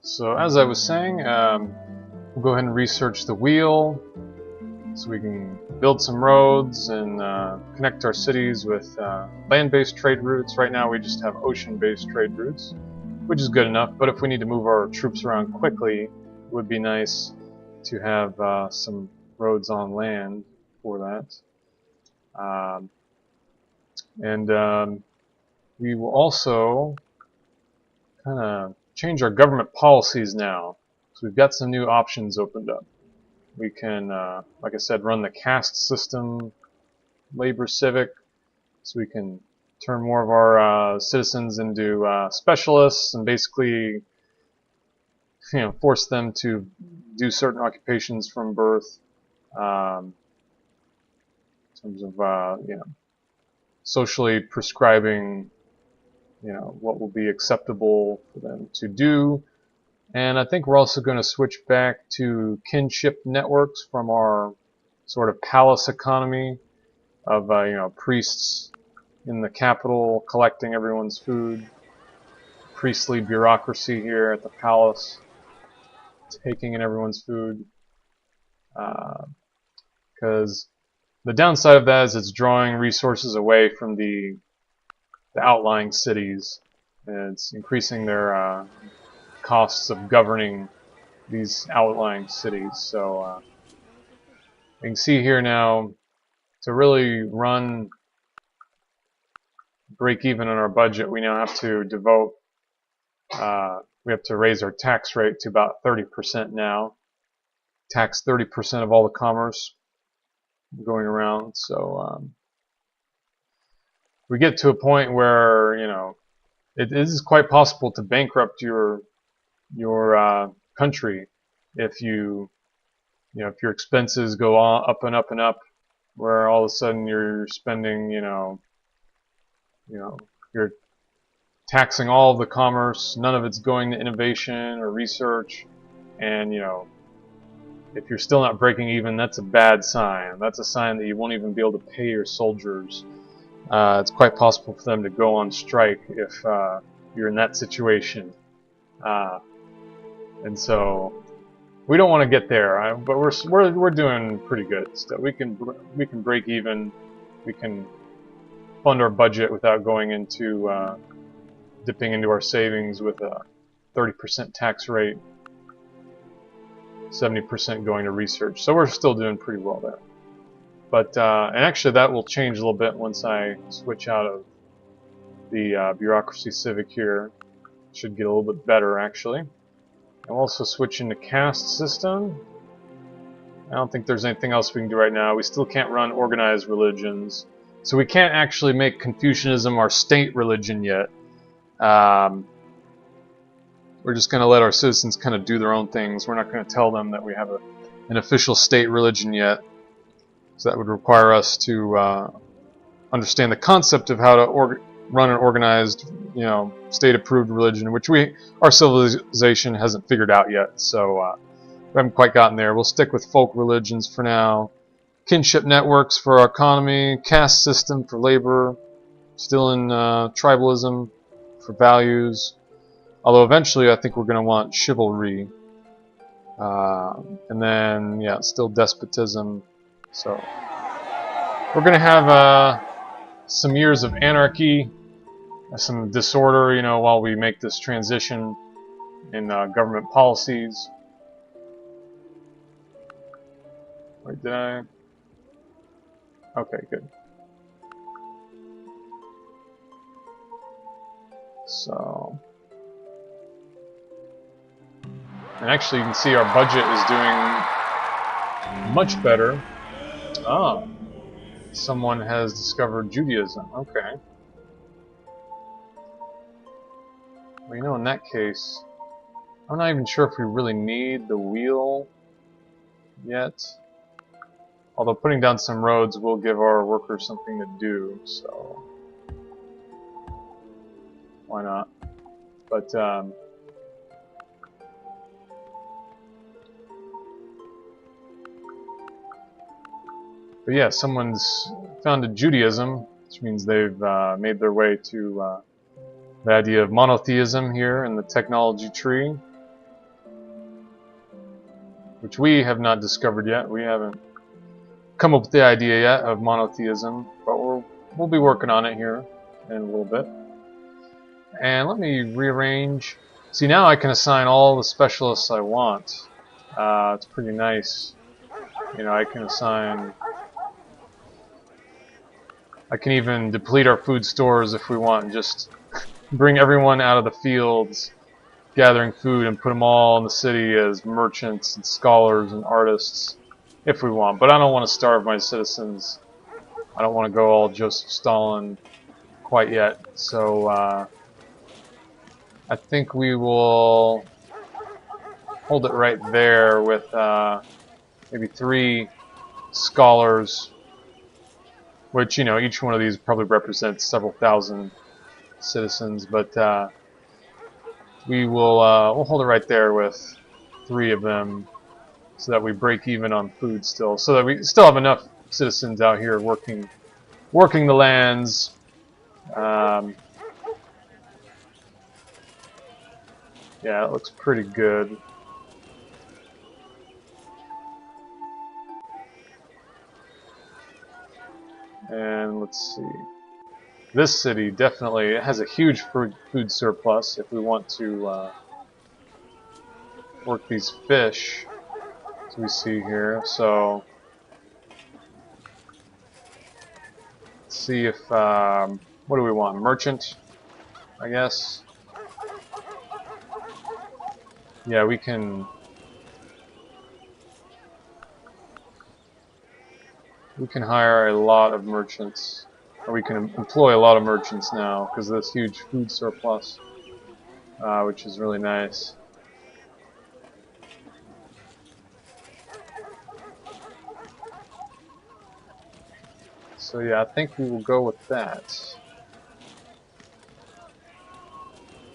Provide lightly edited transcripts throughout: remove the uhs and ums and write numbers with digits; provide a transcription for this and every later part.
So as I was saying, we'll go ahead and research the wheel so we can build some roads and connect our cities with land-based trade routes. Right now we just have ocean-based trade routes, which is good enough, but if we need to move our troops around quickly, it would be nice to have some roads on land for that. We will also kind of change our government policies now. So we've got some new options opened up. We can, like I said, run the caste system, labor civic, so we can turn more of our citizens into specialists and basically, force them to do certain occupations from birth. In terms of, socially prescribing, what will be acceptable for them to do. And I think we're also going to switch back to kinship networks from our sort of palace economy of, priests in the capital collecting everyone's food. Priestly bureaucracy here at the palace taking in everyone's food. Because the downside of that is it's drawing resources away from the outlying cities, and it's increasing their costs of governing these outlying cities. So you can see here now, to really break even on our budget, we now have to devote, we have to raise our tax rate to about 30% now. Tax 30% of all the commerce going around. So we get to a point where, it is quite possible to bankrupt your country if if your expenses go on up and up and up, where all of a sudden you're spending, you're taxing all of the commerce, none of it's going to innovation or research, and if you're still not breaking even, that's a bad sign. That's a sign that you won't even be able to pay your soldiers. It's quite possible for them to go on strike if you're in that situation. And so we don't want to get there, but we're doing pretty good. So we can break even. We can fund our budget without going into dipping into our savings with a 30% tax rate, 70% going to research. So we're still doing pretty well there. But and actually that will change a little bit once I switch out of the bureaucracy civic here. Should get a little bit better actually. I'll also switch into caste system. I don't think there's anything else we can do right now. We still can't run organized religions. So we can't actually make Confucianism our state religion yet. We're just going to let our citizens kind of do their own things. We're not going to tell them that we have an official state religion yet. So that would require us to understand the concept of how to run an organized, state-approved religion, which our civilization hasn't figured out yet. So we haven't quite gotten there. We'll stick with folk religions for now. Kinship networks for our economy. Caste system for labor. Still in tribalism for values. Although eventually I think we're going to want chivalry. And then, still despotism. So we're going to have some years of anarchy, some disorder, while we make this transition in government policies. Wait, did I? Okay, good. So, and actually you can see our budget is doing much better. Ah, someone has discovered Judaism. Okay. Well, in that case, I'm not even sure if we really need the wheel yet. Although putting down some roads will give our workers something to do, so why not? But yeah, someone's founded Judaism, which means they've made their way to the idea of monotheism here in the technology tree. which we have not discovered yet. We haven't come up with the idea yet of monotheism, but we'll be working on it here in a little bit. And let me rearrange. See, now I can assign all the specialists I want. It's pretty nice. You know, I can assign... I can even deplete our food stores if we want, and just bring everyone out of the fields gathering food and put them all in the city as merchants and scholars and artists if we want. But I don't want to starve my citizens. I don't want to go all Joseph Stalin quite yet. So I think we will hold it right there with maybe 3 scholars, which, you know, each one of these probably represents several thousand citizens, but we'll hold it right there with 3 of them, so that we break even on food still, so that we still have enough citizens out here working the lands. Yeah, it looks pretty good. And let's see. This city definitely has a huge food surplus if we want to work these fish, as we see here. So let's see if what do we want? Merchant, I guess. Yeah, we can hire a lot of merchants, or we can employ a lot of merchants now because of this huge food surplus, which is really nice. So yeah, I think we will go with that.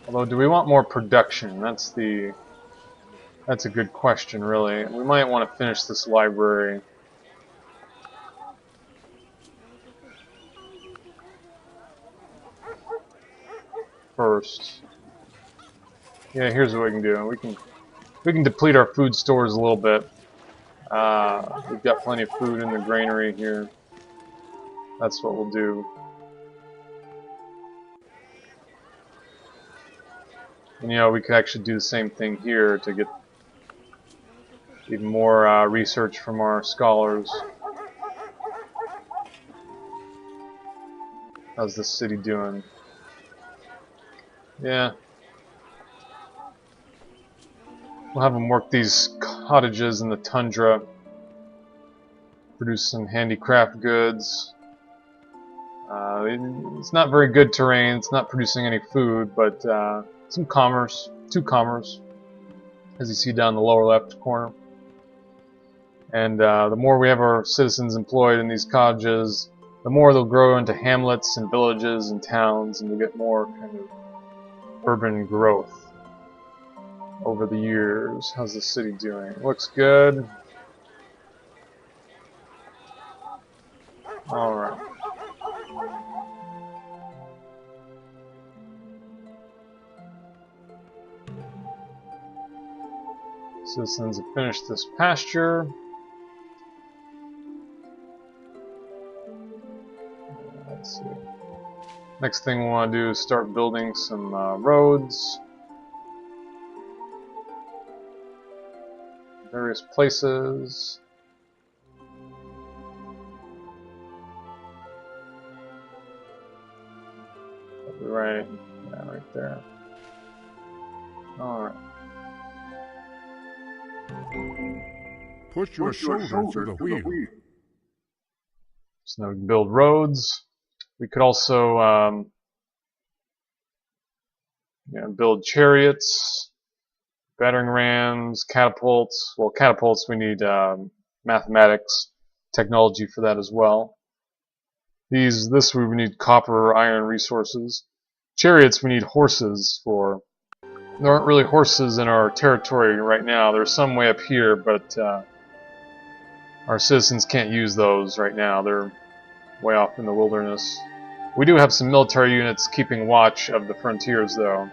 Although, do we want more production? That's a good question, really. We might want to finish this library. First. Yeah, here's what we can do. We can deplete our food stores a little bit. We've got plenty of food in the granary here. That's what we'll do. And, you know, we could actually do the same thing here to get even more research from our scholars. How's this city doing? Yeah. We'll have them work these cottages in the tundra. Produce some handicraft goods. It's not very good terrain. It's not producing any food, but some commerce. 2 commerce, as you see down the lower left corner. And the more we have our citizens employed in these cottages, the more they'll grow into hamlets and villages and towns, and we'll get more kind of urban growth over the years. How's the city doing? Looks good. Alright. Citizens have finished this pasture. Let's see. Next thing we want to do is start building some roads. Various places. Right, yeah, right there. Alright. Push your shoulder to the wheel. So now we can build roads. We could also build chariots, battering rams, catapults. Well, catapults we need mathematics, technology for that as well. This we need copper or iron resources. Chariots we need horses for. There aren't really horses in our territory right now. There's some way up here, but our citizens can't use those right now. They're way off in the wilderness. We do have some military units keeping watch of the frontiers, though.